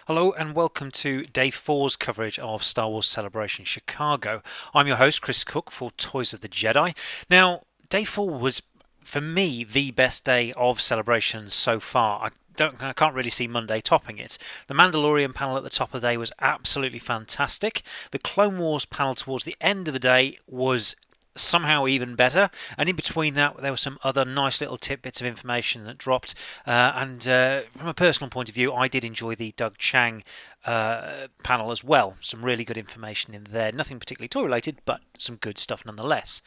Hello and welcome to Day 4's coverage of Star Wars Celebration Chicago. I'm your host Chris Cook for Toys of the Jedi. Now, Day 4 was, for me, the best day of celebrations so far. I can't really see Monday topping it. The Mandalorian panel at the top of the day was absolutely fantastic. The Clone Wars panel towards the end of the day was somehow even better, and in between that there were some other nice little tidbits of information that dropped, and from a personal point of view I did enjoy the Doug Chang panel as well. Some really good information in there, nothing particularly toy related but some good stuff nonetheless.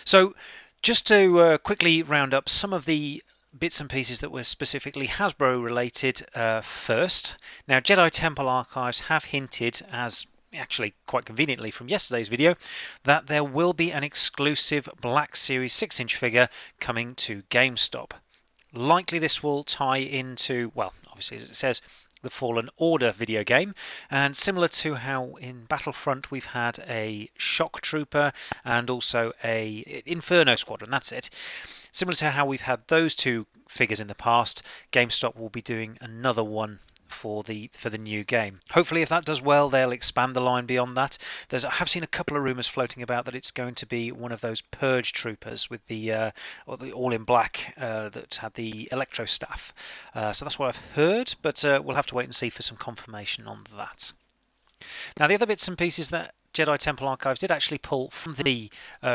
So just to quickly round up some of the bits and pieces that were specifically Hasbro related first. Now, Jedi Temple Archives have hinted, as actually quite conveniently from yesterday's video, that there will be an exclusive Black Series 6-inch figure coming to GameStop. Likely this will tie into, well, obviously as it says, the Fallen Order video game, and similar to how in Battlefront we've had a Shock Trooper and also a Inferno Squadron, that's it. Similar to how we've had those two figures in the past, GameStop will be doing another one for the new game. Hopefully, if that does well, they'll expand the line beyond that. I have seen a couple of rumours floating about that it's going to be one of those Purge troopers with the all in black that had the electro staff. So that's what I've heard, but we'll have to wait and see for some confirmation on that. Now, the other bits and pieces that Jedi Temple Archives did actually pull from the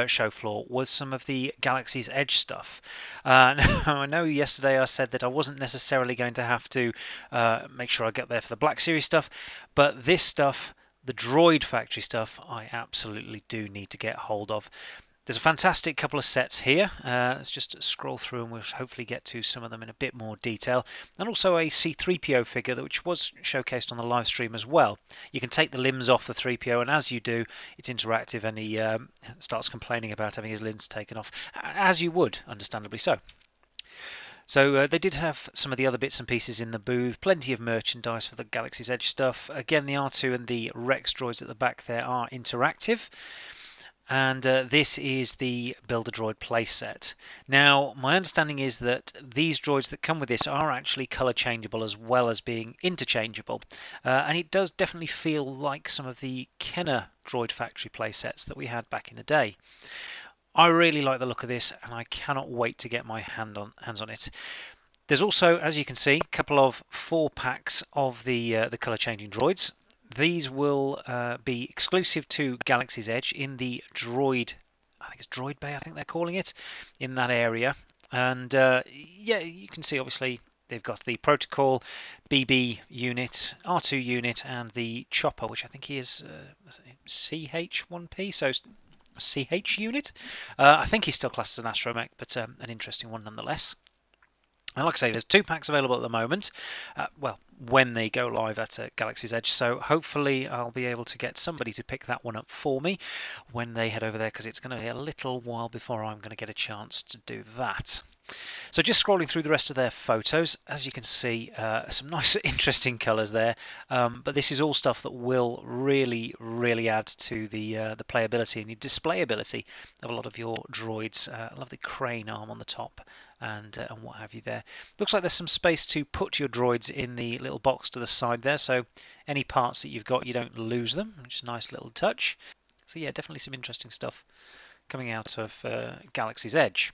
show floor was some of the Galaxy's Edge stuff. Now, I know yesterday I said that I wasn't necessarily going to have to make sure I get there for the Black Series stuff, but this stuff, the Droid Factory stuff, I absolutely do need to get hold of. There's a fantastic couple of sets here. Let's just scroll through and we'll hopefully get to some of them in a bit more detail. And also a C-3PO figure which was showcased on the live stream as well. You can take the limbs off the 3PO, and as you do, it's interactive, and he starts complaining about having his limbs taken off, as you would, understandably so. So they did have some of the other bits and pieces in the booth, plenty of merchandise for the Galaxy's Edge stuff. Again, the R2 and the Rex droids at the back there are interactive. And this is the Build-A-Droid playset. Now, my understanding is that these droids that come with this are actually colour changeable as well as being interchangeable. And it does definitely feel like some of the Kenner Droid Factory playsets that we had back in the day. I really like the look of this, and I cannot wait to get my hands on it. There's also, as you can see, a couple of 4-packs of the colour changing droids. These will be exclusive to Galaxy's Edge in the Droid, I think it's Droid Bay, I think they're calling it, in that area. And yeah, you can see obviously they've got the Protocol, BB unit, R2 unit, and the Chopper, which I think is CH-1P, so CH unit. I think he's still classed as an astromech, but an interesting one nonetheless. And like I say, there's 2 packs available at the moment, well, when they go live at Galaxy's Edge, so hopefully I'll be able to get somebody to pick that one up for me when they head over there, because it's going to be a little while before I'm going to get a chance to do that. So just scrolling through the rest of their photos, as you can see, some nice interesting colours there, but this is all stuff that will really add to the playability and the displayability of a lot of your droids. I love the crane arm on the top and what have you there. Looks like there's some space to put your droids in the little box to the side there, so any parts that you've got, you don't lose them, which is a nice little touch. So yeah, definitely some interesting stuff coming out of Galaxy's Edge.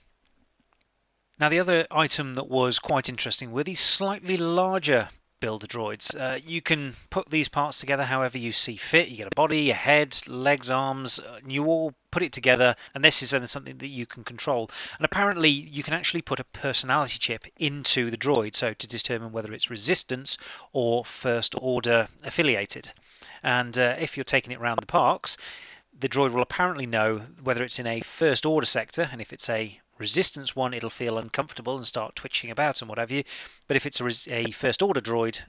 Now, the other item that was quite interesting were these slightly larger Build-A-Droids. You can put these parts together however you see fit. You get a body, a head, legs, arms, and you all put it together, and this is then something that you can control. And apparently you can actually put a personality chip into the droid, so to determine whether it's Resistance or First Order affiliated. And if you're taking it around the parks, the droid will apparently know whether it's in a First Order sector, and if it's a Resistance one, it'll feel uncomfortable and start twitching about and what have you. But if it's a First Order droid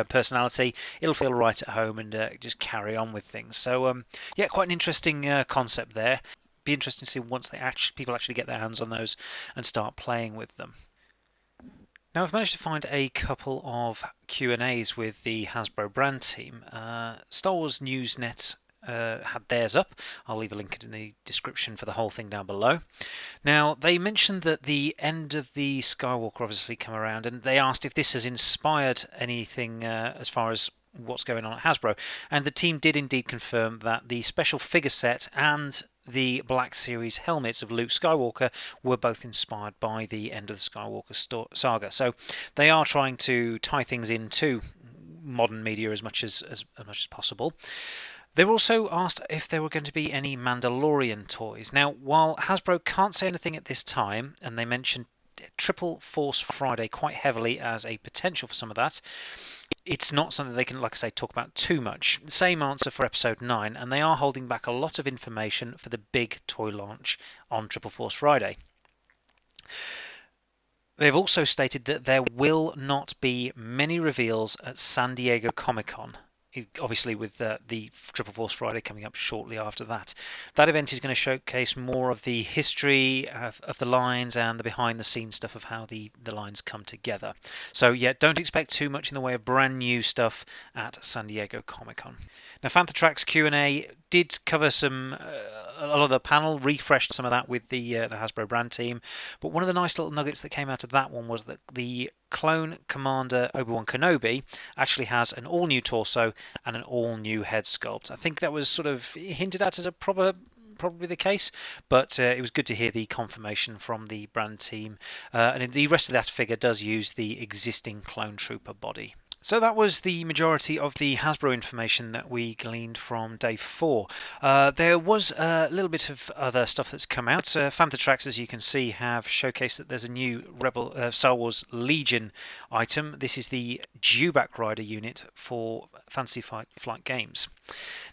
personality, it'll feel right at home and just carry on with things. So yeah, quite an interesting concept there. Be interesting to see once people actually get their hands on those and start playing with them. Now, I've managed to find a couple of Q&As with the Hasbro brand team. Star Wars Newsnet had theirs up. I'll leave a link in the description for the whole thing down below. Now, they mentioned that the end of the Skywalker obviously come around, and they asked if this has inspired anything as far as what's going on at Hasbro. And the team did indeed confirm that the special figure set and the Black Series helmets of Luke Skywalker were both inspired by the end of the Skywalker saga. So they are trying to tie things into modern media as much as possible. They were also asked if there were going to be any Mandalorian toys. Now, while Hasbro can't say anything at this time, and they mentioned Triple Force Friday quite heavily as a potential for some of that, it's not something they can, like I say, talk about too much. Same answer for episode 9, and they are holding back a lot of information for the big toy launch on Triple Force Friday. They've also stated that there will not be many reveals at San Diego Comic-Con. Obviously, with the Triple Force Friday coming up shortly after that. That event is going to showcase more of the history of the lines and the behind-the-scenes stuff of how the lines come together. So yeah, don't expect too much in the way of brand new stuff at San Diego Comic-Con. Now, Fantha Tracks Q&A did cover a lot of the panel, refreshed some of that with the Hasbro brand team. But one of the nice little nuggets that came out of that one was that the clone commander Obi-Wan Kenobi actually has an all-new torso and an all-new head sculpt. I think that was sort of hinted at as probably the case, but it was good to hear the confirmation from the brand team. And the rest of that figure does use the existing clone trooper body. So that was the majority of the Hasbro information that we gleaned from day 4. There was a little bit of other stuff that's come out. Fantha Tracks, as you can see, have showcased that there's a new Star Wars Legion item. This is the Dewback Rider unit for Fantasy Flight Games.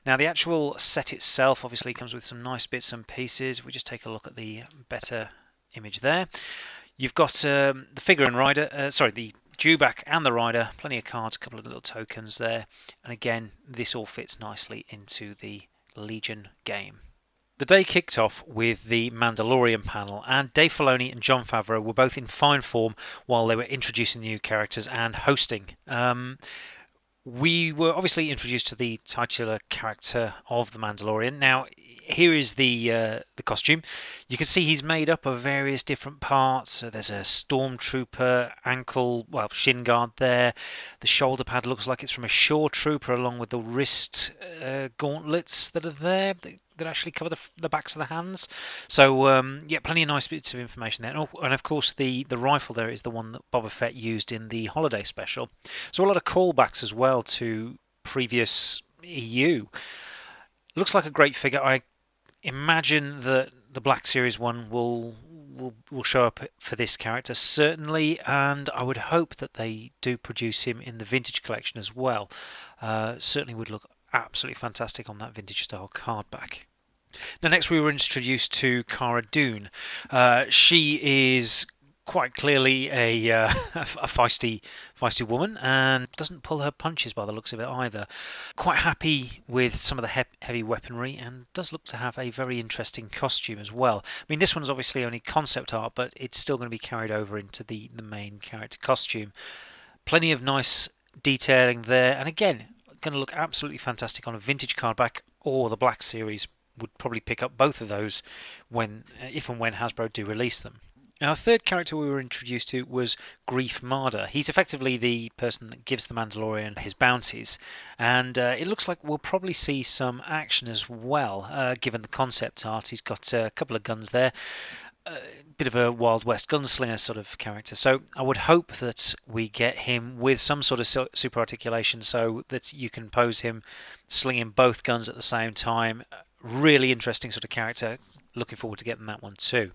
Now, the actual set itself obviously comes with some nice bits and pieces. If we just take a look at the better image there. You've got the figure and rider, the Dewback and the rider, plenty of cards, a couple of little tokens there, and again this all fits nicely into the Legion game. The day kicked off with the Mandalorian panel, and Dave Filoni and Jon Favreau were both in fine form while they were introducing new characters and hosting. We were obviously introduced to the titular character of the Mandalorian. Now, here is the costume. You can see he's made up of various different parts. So there's a stormtrooper shin guard there. The shoulder pad looks like it's from a shore trooper, along with the wrist gauntlets that are there that actually cover the backs of the hands. So yeah, plenty of nice bits of information there. And of course, the rifle there is the one that Boba Fett used in the holiday special. So a lot of callbacks as well to previous EU. Looks like a great figure. I imagine that the Black Series one will show up for this character certainly, and I would hope that they do produce him in the vintage collection as well. Certainly would look absolutely fantastic on that vintage style card back. Now, next we were introduced to Cara Dune. She is quite clearly a feisty woman, and doesn't pull her punches by the looks of it either. Quite happy with some of the heavy weaponry, and does look to have a very interesting costume as well. I mean, this one's obviously only concept art, but it's still going to be carried over into the main character costume. Plenty of nice detailing there, and again, going to look absolutely fantastic on a vintage card back, or the Black Series would probably pick up both of those if and when Hasbro do release them. Now, the third character we were introduced to was Greef Marder. He's effectively the person that gives the Mandalorian his bounties, and it looks like we'll probably see some action as well, given the concept art. He's got a couple of guns there. A bit of a Wild West gunslinger sort of character. So I would hope that we get him with some sort of super articulation so that you can pose him slinging both guns at the same time. Really interesting sort of character. Looking forward to getting that one too.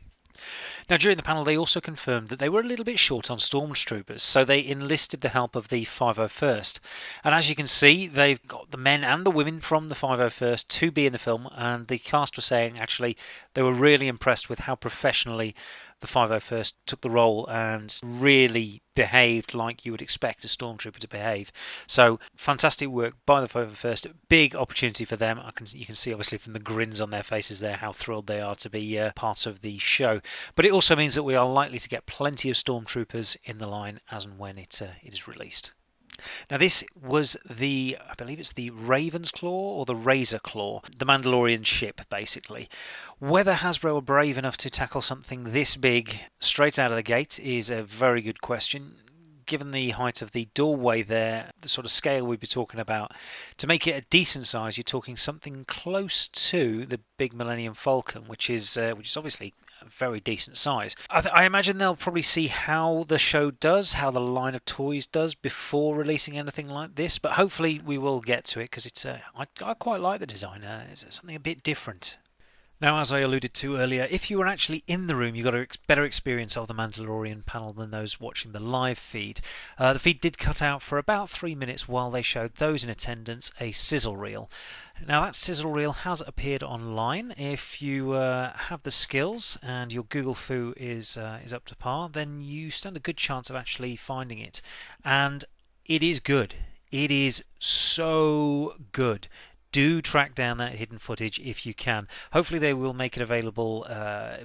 Now, during the panel, they also confirmed that they were a little bit short on stormtroopers, so they enlisted the help of the 501st. And as you can see, they've got the men and the women from the 501st to be in the film, and the cast were saying actually they were really impressed with how professionally the 501st took the role and really behaved like you would expect a stormtrooper to behave. So fantastic work by the 501st. Big opportunity for them. You can see obviously from the grins on their faces there how thrilled they are to be part of the show. But it also means that we are likely to get plenty of stormtroopers in the line as and when it is released. Now this was I believe it's the Raven's Claw or the Razor Claw, the Mandalorian ship basically. Whether Hasbro are brave enough to tackle something this big straight out of the gate is a very good question. Given the height of the doorway there, the sort of scale we'd be talking about, to make it a decent size, you're talking something close to the big Millennium Falcon, which is obviously a very decent size. I imagine they'll probably see how the show does, how the line of toys does before releasing anything like this. But hopefully we will get to it because I quite like the design. It's something a bit different. Now, as I alluded to earlier, if you were actually in the room, you got a better experience of the Mandalorian panel than those watching the live feed. The feed did cut out for about 3 minutes while they showed those in attendance a sizzle reel. Now, that sizzle reel has appeared online. If you have the skills and your Google Foo is up to par, then you stand a good chance of actually finding it. And it is good. It is so good. Do track down that hidden footage if you can. Hopefully they will make it available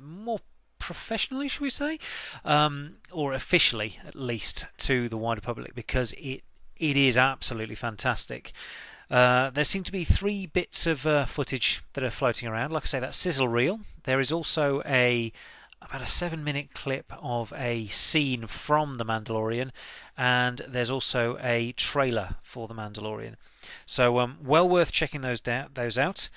more professionally, shall we say, or officially at least to the wider public, because it is absolutely fantastic. There seem to be 3 bits of footage that are floating around. Like I say, that sizzle reel. There is also about a 7-minute clip of a scene from The Mandalorian, and there's also a trailer for The Mandalorian. So well worth checking those out.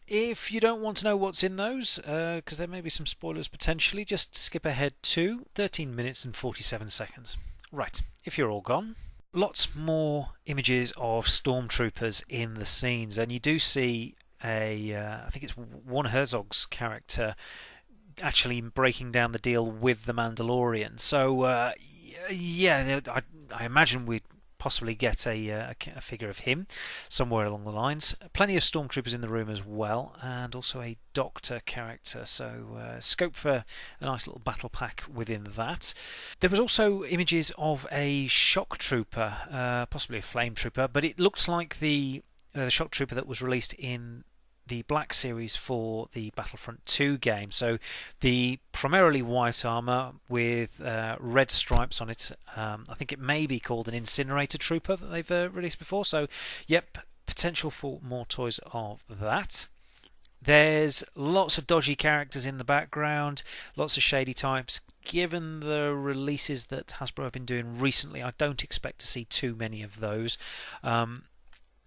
If you don't want to know what's in those, because there may be some spoilers potentially, just skip ahead to 13 minutes and 47 seconds. Right, if you're all gone. Lots more images of stormtroopers in the scenes, and you do see I think it's Warner Herzog's character actually breaking down the deal with the Mandalorian. So yeah, I imagine we'd possibly get a figure of him somewhere along the lines. Plenty of stormtroopers in the room as well, and also a doctor character, so scope for a nice little battle pack within that. There was also images of a shock trooper, possibly a flame trooper, but it looks like the shock trooper that was released in the Black Series for the Battlefront 2 game. So the primarily white armour with red stripes on it. I think it may be called an Incinerator Trooper that they've released before. So yep, potential for more toys of that. There's lots of dodgy characters in the background, lots of shady types. Given the releases that Hasbro have been doing recently, I don't expect to see too many of those.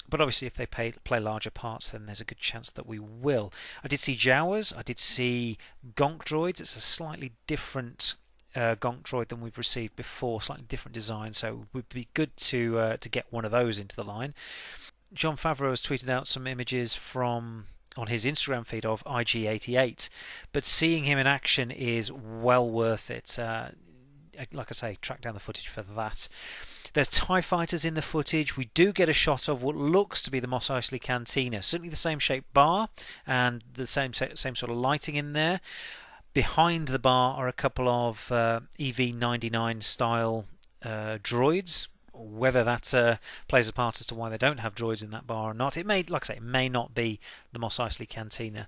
But obviously if they play larger parts, then there's a good chance that we will. I did see Jawas, I did see Gonk droids. It's a slightly different Gonk droid than we've received before, slightly different design, so it would be good to get one of those into the line. Jon Favreau has tweeted out some images on his Instagram feed of IG-88, but seeing him in action is well worth it. Like I say, track down the footage for that. There's TIE fighters in the footage. We do get a shot of what looks to be the Mos Eisley Cantina. Certainly the same shaped bar and the same sort of lighting in there. Behind the bar are a couple of EV-99 style droids. Whether that plays a part as to why they don't have droids in that bar or not, it may, like I say, it may not be the Mos Eisley Cantina.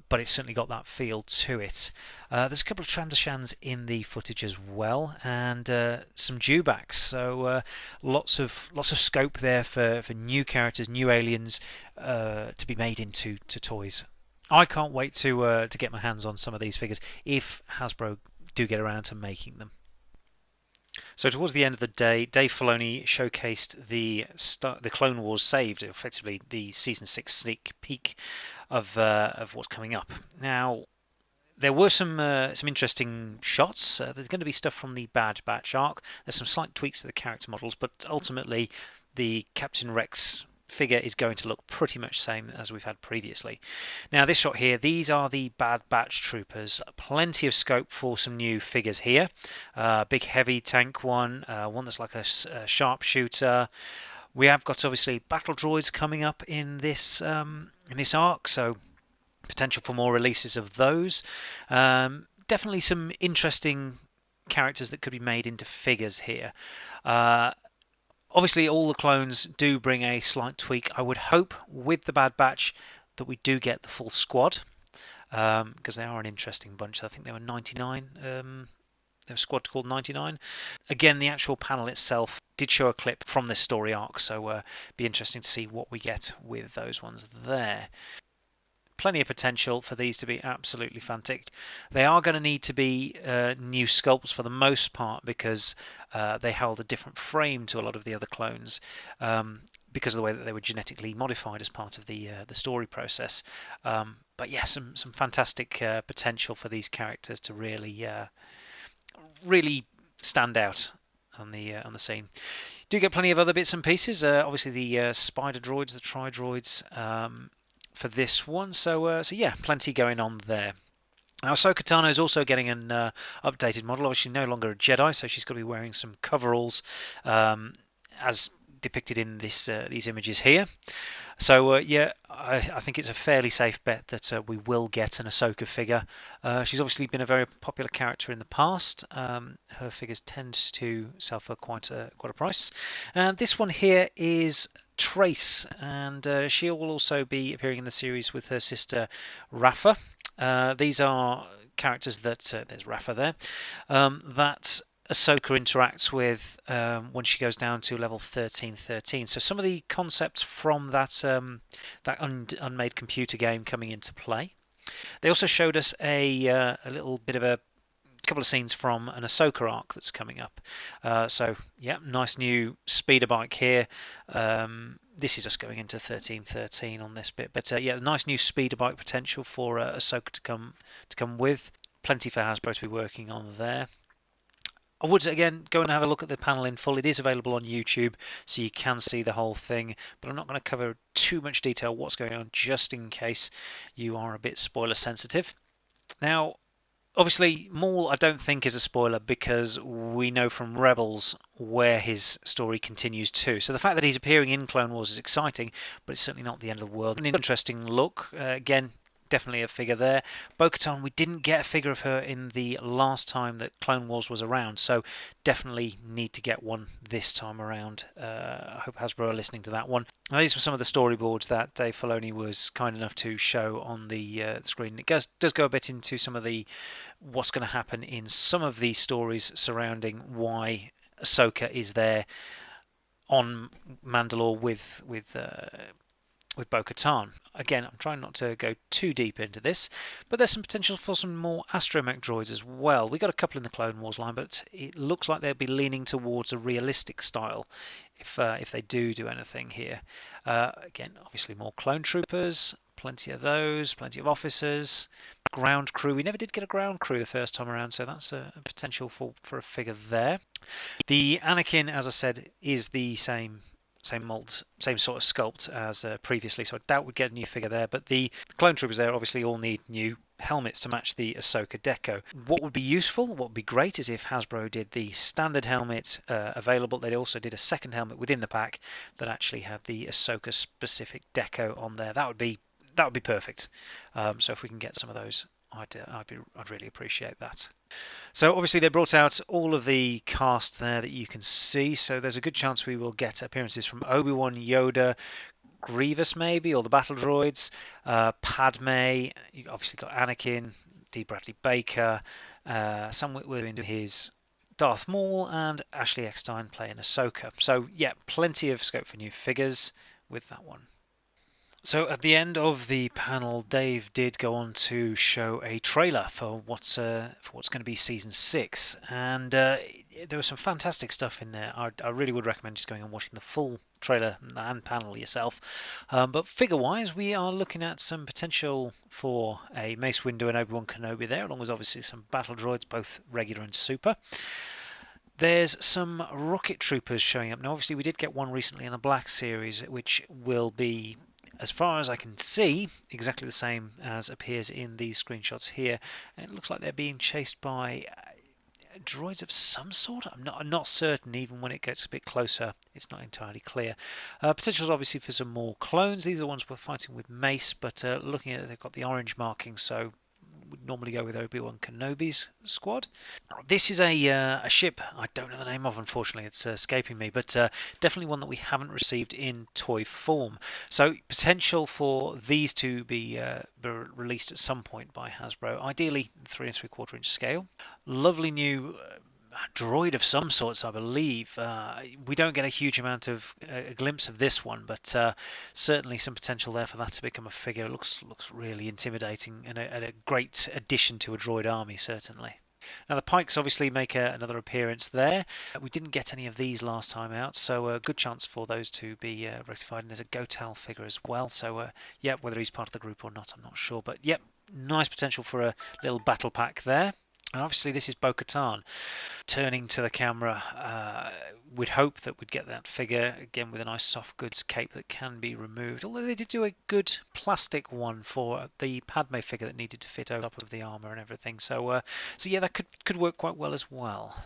But it's certainly got that feel to it. There's a couple of Trandoshans in the footage as well, and some dewbacks. So lots of scope there for new characters, new aliens to be made into toys. I can't wait to get my hands on some of these figures if Hasbro do get around to making them. So towards the end of the day, Dave Filoni showcased the Clone Wars Saved, effectively the Season 6 sneak peek of what's coming up. Now, there were some interesting shots. There's going to be stuff from the Bad Batch arc. There's some slight tweaks to the character models, but ultimately the Captain Rex figure is going to look pretty much the same as we've had previously. Now this shot here, these are the Bad Batch troopers. Plenty of scope for some new figures here. Big heavy tank one that's like a sharpshooter. We have got obviously battle droids coming up in this arc, so potential for more releases of those. Definitely some interesting characters that could be made into figures here. Obviously, all the clones do bring a slight tweak. I would hope with the Bad Batch that we do get the full squad, because they are an interesting bunch. I think they were 99 a squad called 99. Again, the actual panel itself did show a clip from this story arc, so be interesting to see what we get with those ones there. Plenty of potential for these to be absolutely fantastic. They are going to need to be new sculpts for the most part, because they held a different frame to a lot of the other clones, because of the way that they were genetically modified as part of the story process. But yeah, some fantastic potential for these characters to really stand out on the scene. Do get plenty of other bits and pieces. Obviously the spider droids, the tri-droids, for this one. So yeah, plenty going on there. Now, Ahsoka Tano is also getting an updated model. Obviously, no longer a Jedi, so she's got to be wearing some coveralls, as depicted in these images here. So yeah, I think it's a fairly safe bet that we will get an Ahsoka figure. She's obviously been a very popular character in the past. Her figures tend to sell for quite a price. And this one here is Trace, and she will also be appearing in the series with her sister Rafa. These are characters that there's Rafa there, that Ahsoka interacts with when she goes down to level 1313. So some of the concepts from that unmade computer game coming into play. They also showed us a little bit of a couple of scenes from an Ahsoka arc that's coming up. So yeah, nice new speeder bike here. This is us going into 1313 on this bit, but yeah, nice new speeder bike potential for Ahsoka to come with. Plenty for Hasbro to be working on there. I would again go and have a look at the panel in full. It is available on YouTube, so you can see the whole thing, but I'm not going to cover too much detail what's going on, just in case you are a bit spoiler sensitive. Now, obviously, Maul I don't think is a spoiler, because we know from Rebels where his story continues to. So the fact that he's appearing in Clone Wars is exciting, but it's certainly not the end of the world. An interesting look. Again, definitely a figure there. Bo-Katan, we didn't get a figure of her in the last time that Clone Wars was around, so definitely need to get one this time around. I hope Hasbro are listening to that one. Now, these were some of the storyboards that Dave Filoni was kind enough to show on the screen. It does go a bit into some of the what's going to happen in some of the stories surrounding why Ahsoka is there on Mandalore with Bo-Katan. Again, I'm trying not to go too deep into this, but there's some potential for some more astromech droids as well. We got a couple in the Clone Wars line, but it looks like they'll be leaning towards a realistic style if they do anything here. Again, obviously more clone troopers, plenty of those, plenty of officers. Ground crew, we never did get a ground crew the first time around, so that's a potential for a figure there. The Anakin, as I said, is the same mold, same sort of sculpt as previously, so I doubt we'd get a new figure there. But the clone troopers there obviously all need new helmets to match the Ahsoka deco. What would be useful, what would be great, is if Hasbro did the standard helmet available. They also did a second helmet within the pack that actually had the Ahsoka specific deco on there. That would be perfect. So if we can get some of those, I'd really appreciate that. So obviously they brought out all of the cast there that you can see, so there's a good chance we will get appearances from Obi-Wan, Yoda, Grievous maybe, or the battle droids, Padme. You obviously got Anakin, D. Bradley Baker, Sam Witwer in his Darth Maul, and Ashley Eckstein playing Ahsoka. So yeah, plenty of scope for new figures with that one. So at the end of the panel, Dave did go on to show a trailer for what's going to be season 6, and there was some fantastic stuff in there. I really would recommend just going and watching the full trailer and panel yourself. But figure-wise, we are looking at some potential for a Mace Windu and Obi-Wan Kenobi there, along with obviously some battle droids, both regular and super. There's some rocket troopers showing up. Now, obviously, we did get one recently in the Black Series, which will be, as far as I can see, exactly the same as appears in these screenshots here. And it looks like they're being chased by droids of some sort. I'm not certain. Even when it gets a bit closer, it's not entirely clear. Potential is obviously for some more clones. These are the ones we're fighting with Mace, but looking at it, they've got the orange marking, so would normally go with Obi-Wan Kenobi's squad. This is a ship I don't know the name of, unfortunately, it's escaping me, but definitely one that we haven't received in toy form. So potential for these to be released at some point by Hasbro, ideally 3 3/4 inch scale. Lovely new droid of some sorts, I believe. We don't get a huge amount of a glimpse of this one, but certainly some potential there for that to become a figure. It looks really intimidating and a great addition to a droid army, certainly. Now the Pikes obviously make another appearance there. We didn't get any of these last time out, so a good chance for those to be rectified. And there's a Gotal figure as well, so yeah, whether he's part of the group or not, I'm not sure. But yep, nice potential for a little battle pack there. And obviously this is Bo-Katan turning to the camera. We'd hope that we'd get that figure again with a nice soft goods cape that can be removed, although they did do a good plastic one for the Padme figure that needed to fit over top of the armor and everything, so yeah, that could work quite well as well.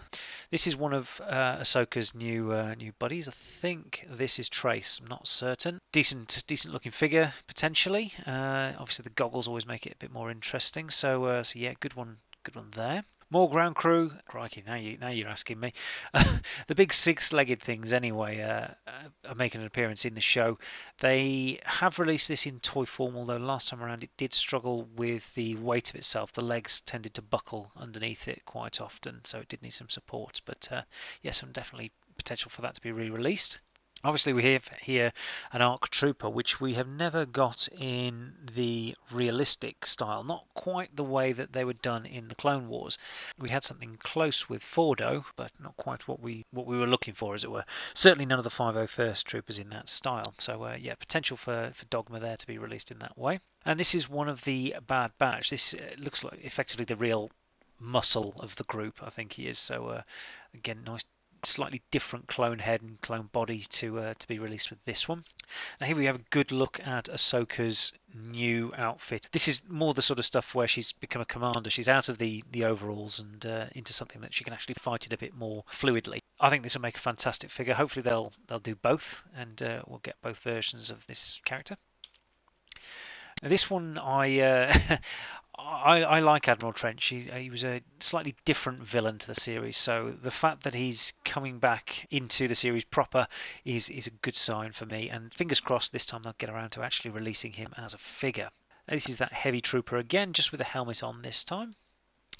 This is one of Ahsoka's new buddies. I think this is Trace, I'm not certain. Decent looking figure potentially. Obviously the goggles always make it a bit more interesting, so yeah, good one there. More ground crew. Crikey, now you're asking me. The big six-legged things anyway are making an appearance in the show. They have released this in toy form, although last time around it did struggle with the weight of itself. The legs tended to buckle underneath it quite often, so it did need some support. But yes, some definitely potential for that to be re-released. Obviously we have here an ARC Trooper, which we have never got in the realistic style, not quite the way that they were done in the Clone Wars. We had something close with Fordo, but not quite what we were looking for, as it were. Certainly none of the 501st Troopers in that style. So yeah, potential for Dogma there to be released in that way. And this is one of the Bad Batch. This looks like effectively the real muscle of the group, I think he is. So again, nice slightly different clone head and clone body to be released with this one. Now here we have a good look at Ahsoka's new outfit. This is more the sort of stuff where she's become a commander. She's out of the overalls and into something that she can actually fight it a bit more fluidly. I think this will make a fantastic figure. Hopefully they'll do both, and we'll get both versions of this character. Now this one I like Admiral Trench. He was a slightly different villain to the series, so the fact that he's coming back into the series proper is a good sign for me, and fingers crossed this time they'll get around to actually releasing him as a figure. This is that heavy trooper again, just with a helmet on this time.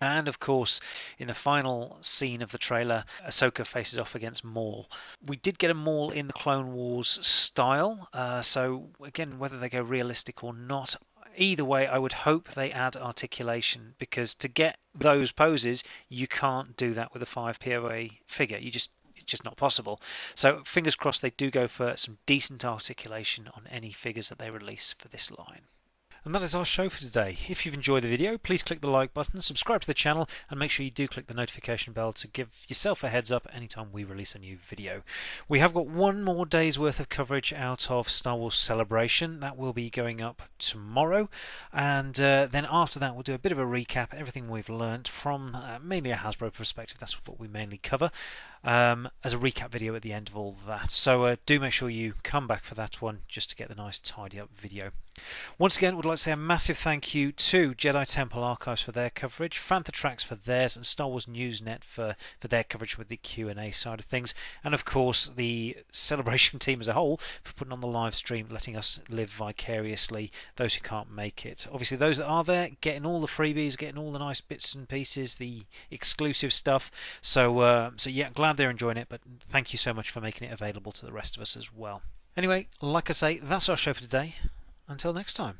And of course, in the final scene of the trailer, Ahsoka faces off against Maul. We did get a Maul in the Clone Wars style, so again, whether they go realistic or not, either way, I would hope they add articulation, because to get those poses, you can't do that with a 5 POA figure. It's just not possible. So fingers crossed they do go for some decent articulation on any figures that they release for this line. And that is our show for today. If you've enjoyed the video, please click the like button, subscribe to the channel, and make sure you do click the notification bell to give yourself a heads up anytime we release a new video. We have got one more day's worth of coverage out of Star Wars Celebration. That will be going up tomorrow, and then after that we'll do a bit of a recap, everything we've learnt from mainly a Hasbro perspective. That's what we mainly cover. As a recap video at the end of all that. So do make sure you come back for that one just to get the nice tidy up video. Once again, would like to say a massive thank you to Jedi Temple Archives for their coverage, Fantha Tracks for theirs, and Star Wars Newsnet for their coverage with the Q&A side of things, and of course the Celebration team as a whole for putting on the live stream, letting us live vicariously, those who can't make it. Obviously those that are there, getting all the freebies, getting all the nice bits and pieces, the exclusive stuff, so yeah, glad they're enjoying it, but thank you so much for making it available to the rest of us as well. Anyway, like I say, that's our show for today. Until next time.